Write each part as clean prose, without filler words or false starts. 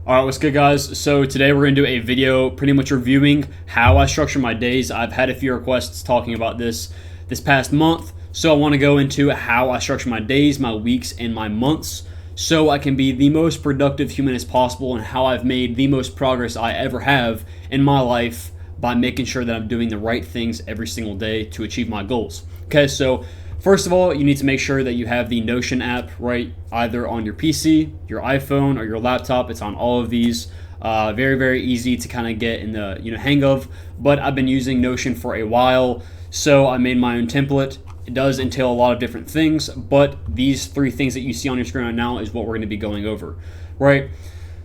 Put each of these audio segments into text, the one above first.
Alright, what's good, guys? So today we're going to do a video pretty much reviewing how I structure my days. I've had a few requests talking about this past month, so I want to go into how I structure my days, my weeks, and my months so I can be the most productive human as possible, and how I've made the most progress I ever have in my life by making sure that I'm doing the right things every single day to achieve my goals. Okay, so first of all, you need to make sure that you have the Notion app, right, either on your PC, your iPhone, or your laptop. It's on all of these. Very, very easy to kind of get in the hang of, but I've been using Notion for a while, so I made my own template. It does entail a lot of different things, but these three things that you see on your screen right now is what we're going to be going over, right?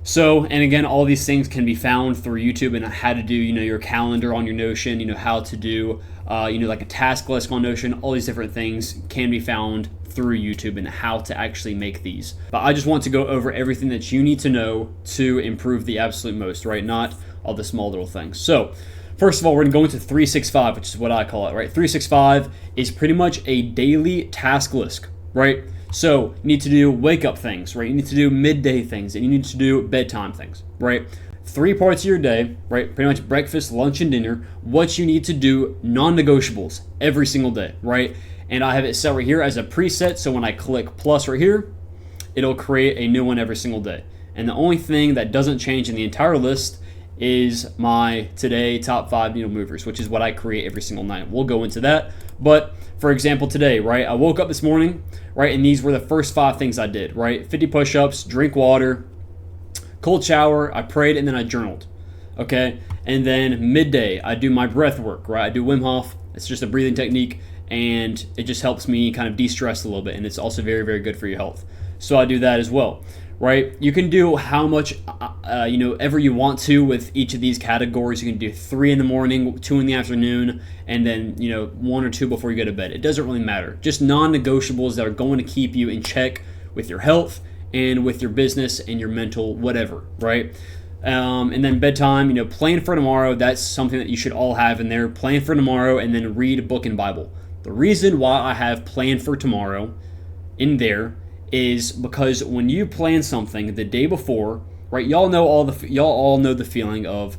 So, and again, all these things can be found through YouTube, and how to do, your calendar on your Notion, how to do, like a task list on Notion. All these different things can be found through YouTube and how to actually make these. But I just want to go over everything that you need to know to improve the absolute most, right? Not all the small little things. So, first of all, we're going to go into 365, which is what I call it, right? 365 is pretty much a daily task list, right? So you need to do wake up things, right? You need to do midday things, and you need to do bedtime things, right? 3 parts of your day, right? Pretty much breakfast, lunch, and dinner. What you need to do, non-negotiables every single day, right? And I have it set right here as a preset, so when I click plus right here, it'll create a new one every single day. And the only thing that doesn't change in the entire list is my today top 5 needle movers, which is what I create every single night. We'll go into that. But for example, today, right, I woke up this morning, right, and these were the first 5 things I did, right? 50 push-ups, drink water, cold shower, I prayed, and then I journaled, okay? And then midday, I do my breath work, right? I do Wim Hof. It's just a breathing technique, and it just helps me kind of de-stress a little bit, and it's also very, very good for your health. So I do that as well, right? You can do how much, ever you want to with each of these categories. You can do 3 in the morning, 2 in the afternoon, and then, 1 or 2 before you go to bed. It doesn't really matter. Just non-negotiables that are going to keep you in check with your health and with your business and your mental whatever, right? And then bedtime, plan for tomorrow. That's something that you should all have in there. Plan for tomorrow, and then read a book and Bible. The reason why I have plan for tomorrow in there is because when you plan something the day before, right? Y'all all know the feeling of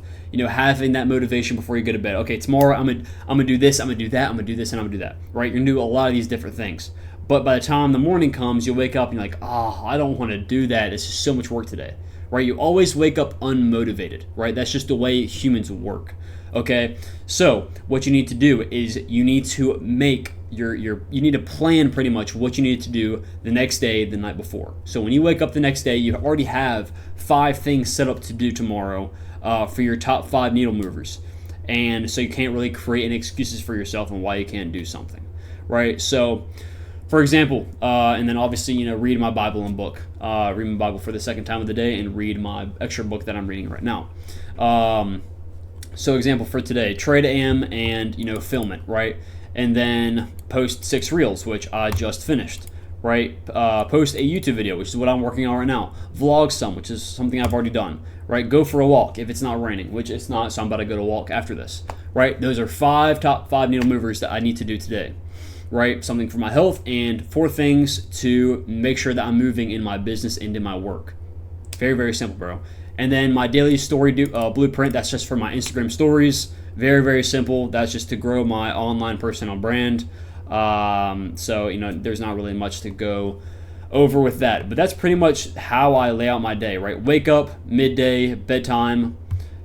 having that motivation before you go to bed. Okay, tomorrow I'm gonna do this, I'm gonna do that, I'm gonna do this, and I'm gonna do that. Right? You're gonna do a lot of these different things. But by the time the morning comes, you'll wake up and you're like, I don't want to do that. This is so much work today. Right? You always wake up unmotivated. Right? That's just the way humans work. Okay? So what you need to do is you need to make you need to plan pretty much what you need to do the next day, the night before. So when you wake up the next day, you already have 5 things set up to do tomorrow for your top 5 needle movers. And so you can't really create any excuses for yourself on why you can't do something, right? So for example, and then obviously, read my Bible and book. Read my Bible for the second time of the day, and read my extra book that I'm reading right now. So example for today, trade AM and, film it, right? And then post 6 reels, which I just finished, right? Post a YouTube video, which is what I'm working on right now. Vlog some, which is something I've already done, right? Go for a walk if it's not raining, which it's not, so I'm about to go to walk after this, right? Those are top 5 needle movers that I need to do today, right? Something for my health, and 4 things to make sure that I'm moving in my business and in my work. Very, very simple, bro. And then my daily story blueprint, that's just for my Instagram stories. Very, very simple. That's just to grow my online personal brand. So, there's not really much to go over with that. But that's pretty much how I lay out my day, right? Wake up, midday, bedtime,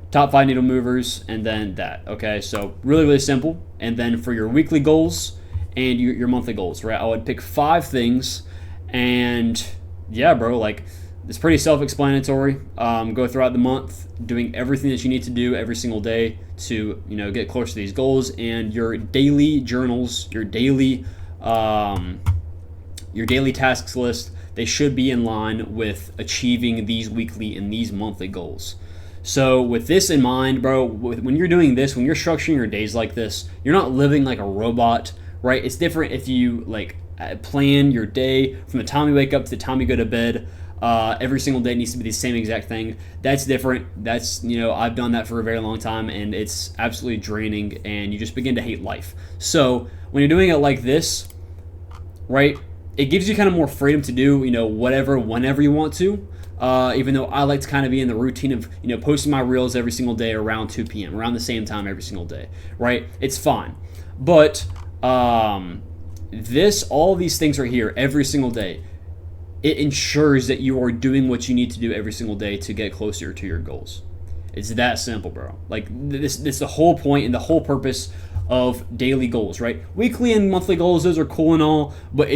top 5 needle movers, and then that, okay? So really, really simple. And then for your weekly goals and your monthly goals, right? I would pick 5 things, and yeah, bro, like, it's pretty self-explanatory. Go throughout the month doing everything that you need to do every single day to get close to these goals. And your daily journals, your daily tasks list, they should be in line with achieving these weekly and these monthly goals. So with this in mind, bro, when you're doing this, when you're structuring your days like this, you're not living like a robot, right? It's different if you plan your day from the time you wake up to the time you go to bed. Every single day needs to be the same exact thing. That's different. That's, I've done that for a very long time, and it's absolutely draining, and you just begin to hate life. So when you're doing it like this, right, it gives you kind of more freedom to do, whatever, whenever you want to. even though I like to kind of be in the routine of, posting my reels every single day around 2 p.m., around the same time every single day, right? It's fine. But all these things are here every single day. It ensures that you are doing what you need to do every single day to get closer to your goals. It's that simple, bro. Like, this is the whole point and the whole purpose of daily goals, right? Weekly and monthly goals, those are cool and all, but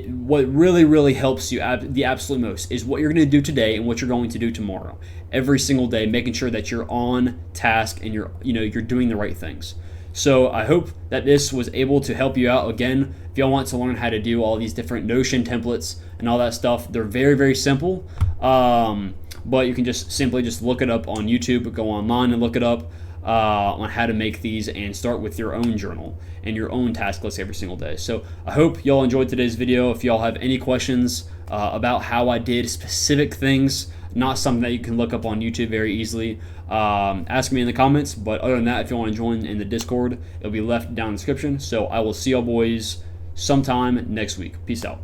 what really helps you the absolute most is what you're going to do today and what you're going to do tomorrow. Every single day, making sure that you're on task and you're doing the right things. So I hope that this was able to help you out. Again, if y'all want to learn how to do all these different Notion templates and all that stuff, they're very simple. But you can just simply look it up on YouTube, go online and look it up on how to make these and start with your own journal and your own task list every single day. So I hope y'all enjoyed today's video. If y'all have any questions about how I did specific things, not something that you can look up on YouTube very easily, ask me in the comments. But other than that, if you want to join in the Discord, it'll be left down in the description. So I will see y'all boys sometime next week. Peace out.